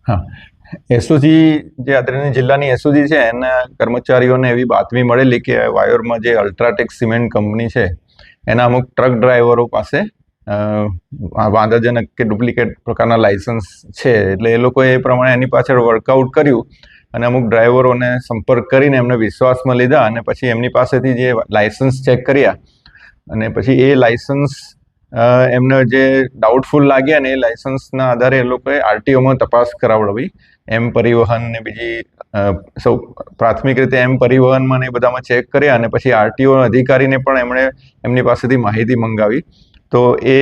હા, એસઓજી જે અત્રેની જિલ્લાની એસઓજી છે એના કર્મચારીઓને એવી બાતમી મળેલી કે વાયોરમાં જે અલ્ટ્રાટેક સિમેન્ટ કંપની છે એના અમુક ટ્રક ડ્રાઈવરો પાસે વાંધાજનક કે ડુપ્લિકેટ પ્રકારના લાયસન્સ છે. એટલે એ લોકોએ એ પ્રમાણે એની પાછળ વર્કઆઉટ કર્યું અને અમુક ડ્રાઈવરોને સંપર્ક કરીને એમને વિશ્વાસમાં લીધા અને પછી એમની પાસેથી જે લાયસન્સ ચેક કર્યા અને પછી એ લાયસન્સ એમને જે ડાઉટફુલ લાગ્યા ને એ લાયસન્સના આધારે એ લોકોએ આરટીઓમાં તપાસ કરાવડાવી. એમ પરિવહન ને બીજી સૌ પ્રાથમિક રીતે એમ પરિવહનમાં ને એ બધામાં ચેક કર્યા અને પછી આરટીઓ અધિકારીને પણ એમણે એમની પાસેથી માહિતી મંગાવી. તો એ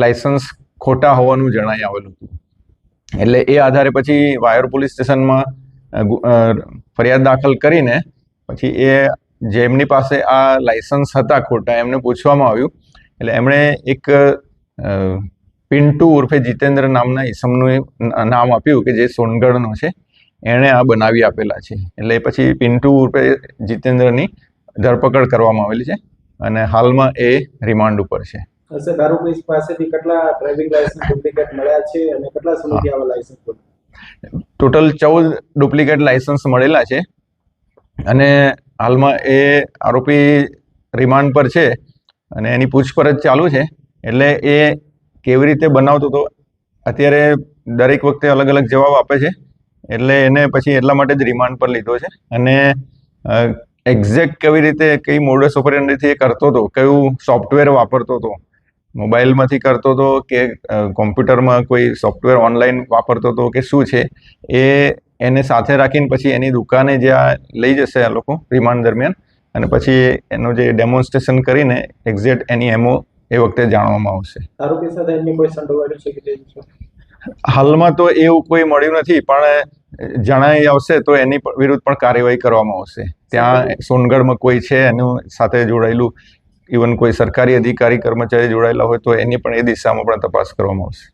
લાયસન્સ ખોટા હોવાનું જણાઈ આવેલું હતું. એટલે એ આધારે પછી વાયોર પોલીસ સ્ટેશનમાં ફરિયાદ દાખલ કરીને પછી એ જેમની પાસે આ લાયસન્સ હતા ખોટા એમને પૂછવામાં આવ્યું. એટલે એમણે એક પિન્ટુ ઉર્ફે જીતેન્દ્ર નામના ઈસમનું નામ આપ્યું કે જે સોનગઢનો છે, એણે આ બનાવી આપેલા છે. એટલે પછી પિન્ટુ ઉર્ફે જીતેન્દ્રની ધરપકડ કરવામાં આવેલી છે અને હાલમાં એ રિમાન્ડ ઉપર છે. આરોપી પાસેથી કેટલા ડ્રાઇવિંગ લાયસન્સ ડુપ્લિકેટ મળ્યા છે અને કેટલા સમયથી આવા લાયસન્સ ટોટલ 14 ડુપ્લિકેટ લાયસન્સ મળેલા છે અને હાલમાં એ આરોપી રિમાન્ડ પર છે અને એની પૂછપરછ ચાલુ છે. એટલે એ કેવી રીતે બનાવતો હતો અત્યારે દરેક વખતે અલગ અલગ જવાબ આપે છે. એટલે એને પછી એટલા માટે જ રિમાન્ડ પર લીધો છે અને એક્ઝેક્ટ કેવી રીતે કઈ મોડસ ઓપરેન્ડીથી એ કરતો હતો, કયું સોફ્ટવેર વાપરતો હતો, મોબાઈલમાંથી કરતો હતો કે કોમ્પ્યુટરમાં કોઈ સોફ્ટવેર ઓનલાઈન વાપરતો હતો કે શું છે, એ એને સાથે રાખીને પછી એની દુકાને જ્યાં લઈ જશે આ લોકો રિમાન્ડ દરમિયાન અને પછી એનું જે ડેમોન્સ્ટ્રેશન કરીને એક્ઝેક્ટ એની એમઓ એ વખતે જાણવામાં આવશે. આરોપી સાથે એમની કોઈ સંડોવાયેલું છે કે હાલમાં તો એવું કોઈ મળ્યું નથી, પણ જણાઈ આવશે તો એની વિરુદ્ધ પણ કાર્યવાહી કરવામાં આવશે. ત્યાં સોનગઢમાં કોઈ છે એનું સાથે જોડાયેલું, ઇવન કોઈ સરકારી અધિકારી કર્મચારી જોડાયેલા હોય તો એની પણ એ દિશામાં પણ તપાસ કરવામાં આવશે.